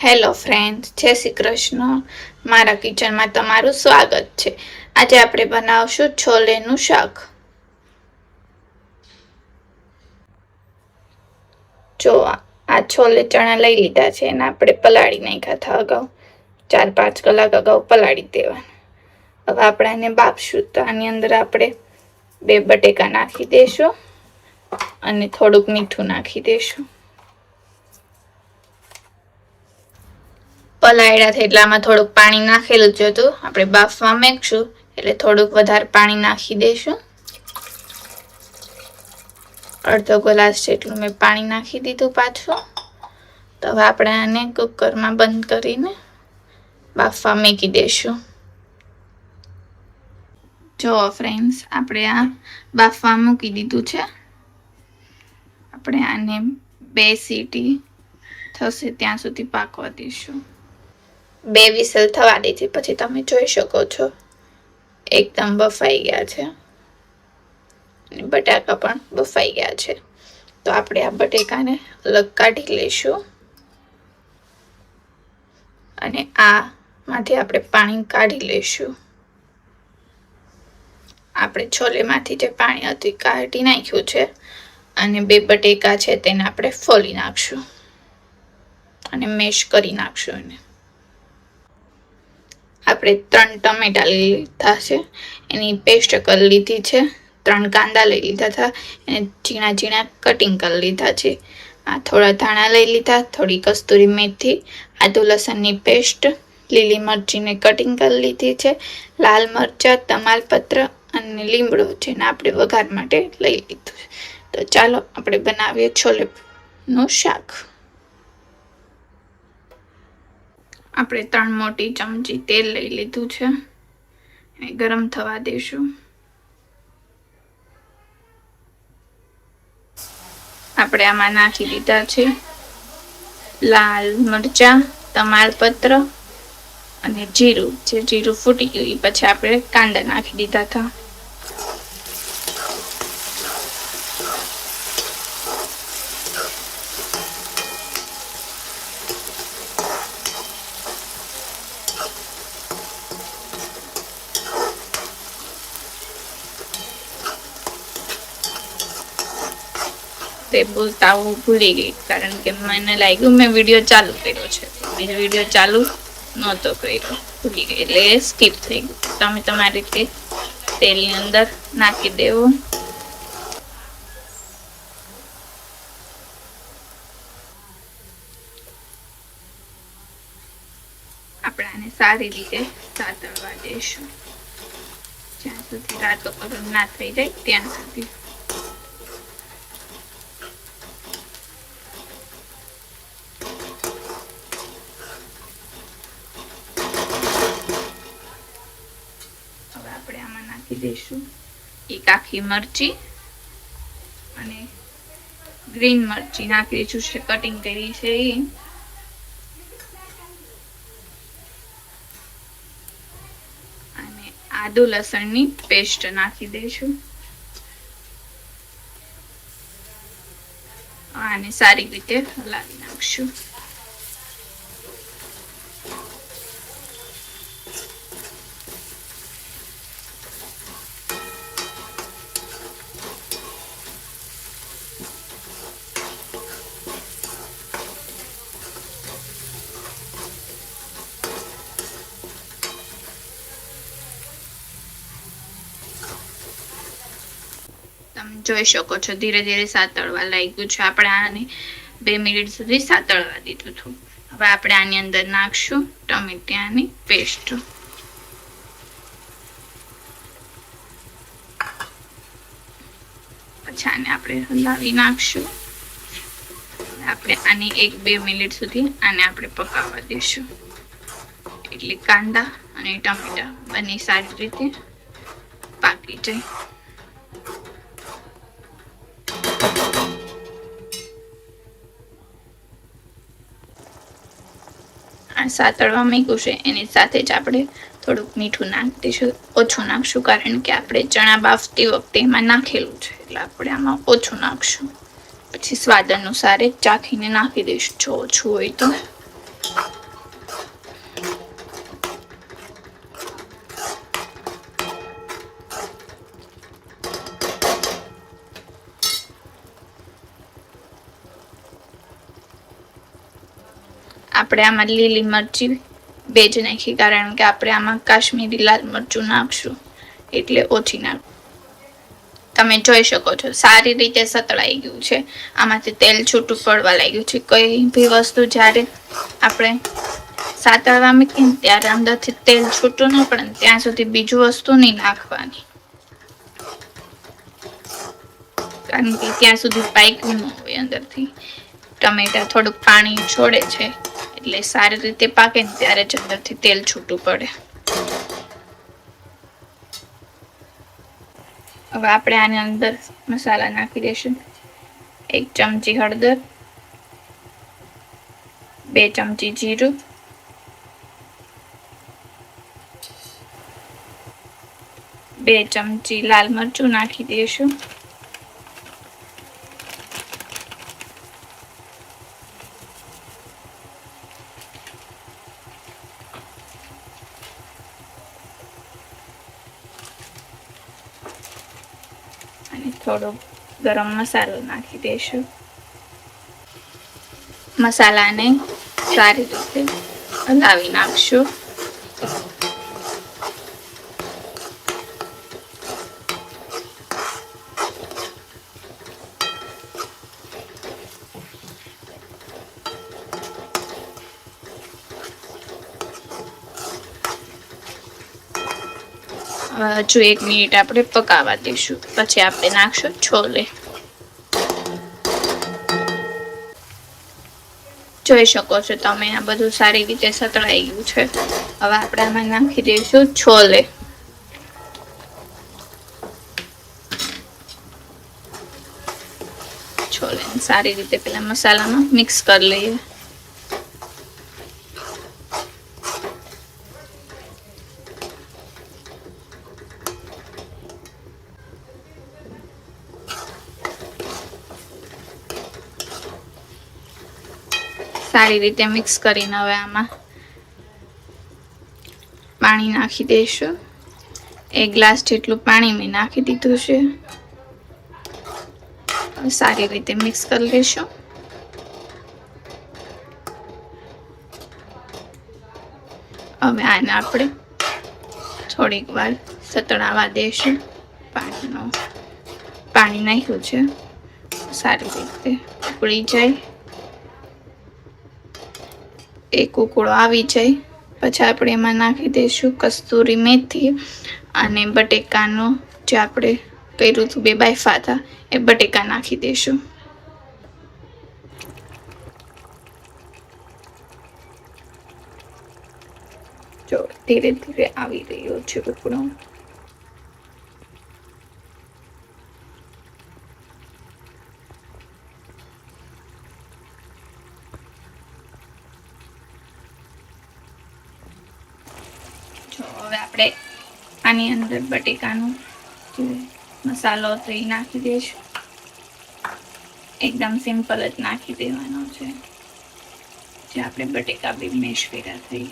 Hello friends, જય શ્રી કૃષ્ણ. મારા કિચનમાં તમારું સ્વાગત છે. આજે આપણે બનાવશું છોલેનું શાક. જો આ છોલે ચણા લઈ લીધા છે અને આપણે પલાળી નાખ્યા હતા અગાઉ, 4-5 કલાક અગાઉ પલાળી દેવાના. હવે આપણે આને બાફશું. તો આની અંદર આપણે 2 બટેકા નાખી દઈશું અને થોડુંક મીઠું નાખી દઈશું. પલાળ્યા છે એટલે આમાં થોડુંક પાણી નાખેલું જ હતું. આપણે બાફવા મેકશું એટલે થોડુંક વધારે પાણી નાખી દઈશું. અડધો ગ્લાસ જેટલું મેં પાણી નાખી દીધું પાછું. તો હવે આપણે આને કુકરમાં બંધ કરીને બાફવા મૂકી દઈશું. જો ફ્રેન્ડ્સ, આપણે આ બાફવા મૂકી દીધું છે. આપણે આને 2 સીટી થશે ત્યાં સુધી પાકવા દઈશું. 2 વિસલ થવા દીધી પછી તમે જોઈ શકો છો એકદમ બફાઈ ગયા છે. બટાકા પણ બફાઈ ગયા છે. તો આપણે આ બટેકાને અલગ કાઢી લઈશું અને આમાંથી આપણે પાણી કાઢી લઈશું. આપણે છોલેમાંથી જે પાણી હતું એ કાઢી નાખ્યું છે અને 2 બટેકા છે તેને આપણે ફોલી નાખશું અને મેશ કરી નાખશું. એને આપણે 3 ટમેટા લઈ લીધા છે, એની પેસ્ટ કરી લીધી છે. 3 કાંદા લઈ લીધા હતા, એને ઝીણા ઝીણા કટિંગ કરી લીધા છે. આ થોડા ધાણા લઈ લીધા, થોડી કસ્તુરી મેથી, આદુ લસણની પેસ્ટ, લીલી મરચીને કટિંગ કરી લીધી છે, લાલ મરચાં, તમાલપત્ર અને લીમડો જેને આપણે વઘાર માટે લઈ લીધું છે. તો ચાલો આપણે બનાવીએ છોલેનું શાક. આપણે 3 મોટી ચમચી તેલ લઈ લીધું છે, એને ગરમ થવા દઈશું. આપણે આમાં નાખી દીધા છે લાલ મરચાં, તમાલપત્ર અને જીરું. જે જીરું ફૂટી ગયું પછી આપણે કાંદા નાખી દીધા હતા. તે બોલતા હું ભૂલી ગઈ કારણ કે મને લાગ્યું મેં વિડીયો ચાલુ કર્યો છે. મેં વિડીયો ચાલુ નહોતો કર્યો, ભૂલી ગઈ એટલે સ્કીપ થઈ ગયું. તમે તમારી રીતે તેલની અંદર નાખી દેવો. આપણે આને સારી રીતે સાતળવા દઈશું જ્યાં સુધી રાતો ગરમ ના થઈ જાય ત્યાં સુધી. આપણે આમાં નાખી દઈશું 1 આખી મરચી અને ગ્રીન મરચી નાખી દઈશું છે, કટિંગ કરી છે એ. અને આદુ લસણની પેસ્ટ નાખી દઈશું. આને સારી રીતે હલાવી નાખશું. તમે જોઈ શકો છો ધીરે ધીરે સાતળવા લાગ્યું છે. આપણે આને 2 મિનિટ સુધી સાતળવા દીધું હતું. હવે આપણે આની અંદર નાખશું ટમેટાની પેસ્ટ. પછી આને આપણે હલાવી નાખશું. આપણે આને 1-2 મિનિટ સુધી આને આપણે પકાવવા દઈશું એટલે કાંદા અને ટમેટા બંને સારી રીતે પાકી જાય. આ સાતળવા મૂક્યું છે એની સાથે જ આપણે થોડુંક મીઠું નાખી દઈશું. ઓછું નાખશું કારણ કે આપણે ચણા બાફતી વખતે એમાં નાખેલું છે એટલે આપણે આમાં ઓછું નાખશું. પછી સ્વાદ અનુસાર ચાખીને નાખી દઈશું જો ઓછું હોય તો. આપણે આમાં લીલી મરચી 2 જ નાખી, કારણ કે આપણે આમાં કાશ્મીરી લાલ મરચું નાખશું એટલે ઓછી નાખ. તમે જોઈ શકો છો સારી રીતે સતળાઈ ગયું છે. આમાંથી તેલ છૂટું પડવા લાગ્યું છે. કોઈ બી વસ્તુ જ્યારે આપણે સાતળવા મૂકીએ ત્યારે અંદરથી તેલ છૂટું ન પડે ત્યાં સુધી બીજું વસ્તુ નહીં નાખવાની, કારણ કે ત્યાં સુધી પાક્યું ન હોય અંદરથી. ટમેટા થોડુંક પાણી છોડે છે એટલે સારી રીતે પાકે ને ત્યારે જ અંદરથી તેલ છૂટું પડે. હવે આપણે આની અંદર મસાલા નાખી દઈશું. 1 ચમચી હળદર, 2 ચમચી જીરું, 2 ચમચી લાલ મરચું નાખી દઈશું. અને થોડો ગરમ મસાલો નાખી દઈશું. મસાલાને સારી રીતે હલાવી નાખશું. હજુ 1 મિનિટ આપણે પકાવવા દઈશું, પછી આપણે નાખશું છોલે. જોઈ શકો છો તમે આ બધું સારી રીતે સતળાઈ ગયું છે. હવે આપણે આમાં નાખી દઈશું છોલે. છોલેને સારી રીતે પેલા મસાલામાં મિક્સ કરી લઈએ. સારી રીતે મિક્સ કરીને હવે આમાં પાણી નાખી દઈશું. 1 ગ્લાસ જેટલું પાણી મેં નાખી દીધું છે. સારી રીતે મિક્સ કરી લઈશું. હવે આને આપણે થોડીક વાર સતળાવા દઈશું. પાણી નાખ્યું છે, સારી રીતે ઉકળી જાય. એક ઉકળો આવી જાય પછી આપણે એમાં નાખી દઈશું કસ્તુરી મેથી અને બટેકાનો જે આપણે કર્યું હતું 2 બાફા હતા એ બટેકા નાખી દઈશું. જો ધીરે ધીરે આવી રહ્યો છે ઉકળો. હવે આપણે આની અંદર બટેકાનો મસાલો તો એ નાખી દઈશું. એકદમ સિમ્પલ જ નાખી દેવાનો છે, જે આપણે બટેકા બી મેશ કર્યા થઈ.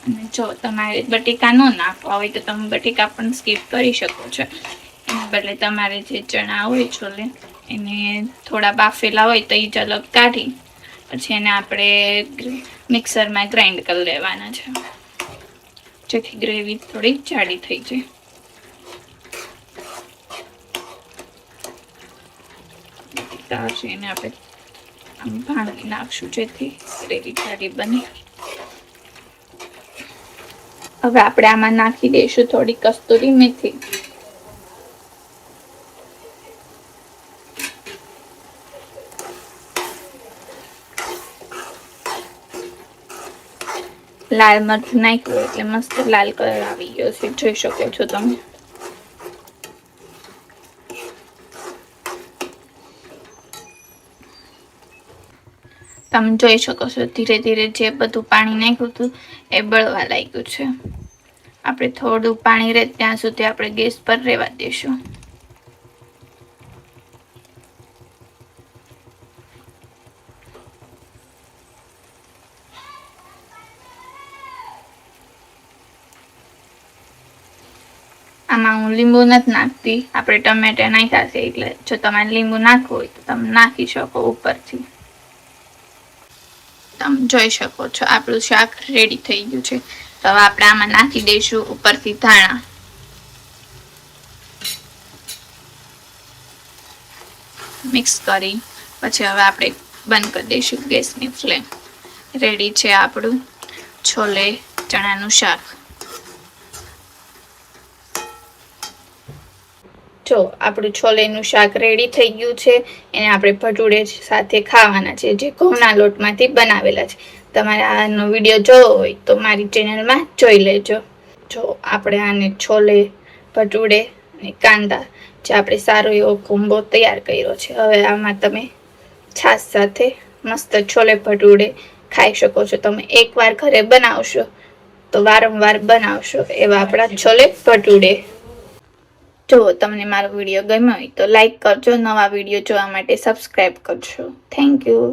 અને જો તમારે બટેકા ન નાખવા હોય તો તમે બટેકા પણ સ્કીપ કરી શકો છો. એના બદલે તમારે જે ચણા હોય છોલે એને થોડા બાફેલા હોય તો એ જ અલગ કાઢી પછી એને આપણે મિક્સરમાં ગ્રાઇન્ડ કરી લેવાના છે, જેથી ગ્રેવી થોડી જાડી થઈ જાય. એને આપણે આમ ભાંગી નાખશું જેથી ગ્રેવી જાડી બને. હવે આપણે આમાં નાખી દઈશું થોડી કસ્તુરી મેથી. લાલ મરચું નાખ્યું એટલે મસ્ત લાલ કલર આવી ગયો છે, જોઈ શકો છો તમે. તમે જોઈ શકો છો ધીરે ધીરે જે બધું પાણી નાખ્યું હતું એ બળવા લાગ્યું છે. આપણે થોડું પાણી રહે ત્યાં સુધી આપણે ગેસ પર રહેવા દઈશું. આમાં હું લીંબુ નથી નાખતી, આપણે ટમેટા નાખ્યા છે એટલે જો તમારે લીંબુ નાખવું હોય તો તમે નાખી શકો ઉપરથી. તમે જોઈ શકો છો આપણું શાક રેડી થઈ ગયું છે. તો હવે આપણે આમાં નાખી દઈશું ઉપરથી ધાણા. મિક્સ કરી પછી હવે આપણે બંધ કરી દઈશું ગેસની ફ્લેમ. રેડી છે આપણું છોલે ચણાનું શાક. જો આપણું છોલેનું શાક રેડી થઈ ગયું છે. એને આપણે ભટુડે સાથે ખાવાના છે, જે ઘઉંના લોટમાંથી બનાવેલા છે. તમારે આનો વિડીયો જોવો હોય તો મારી ચેનલમાં જોઈ લેજો. જો આપણે આને છોલે ભટુડે અને કાંદા જે આપણે સારો એવો કોમ્બો તૈયાર કર્યો છે. હવે આમાં તમે છાશ સાથે મસ્ત છોલે ભટુડે ખાઈ શકો છો. તમે એકવાર ઘરે બનાવશો તો વારંવાર બનાવશો એવા આપણા છોલે ભટુડે. જો તમને મારો વિડીયો ગમ્યો હોય તો લાઈક કરજો, નવા વિડીયો જોવા માટે સબસ્ક્રાઈબ કરજો. Thank you.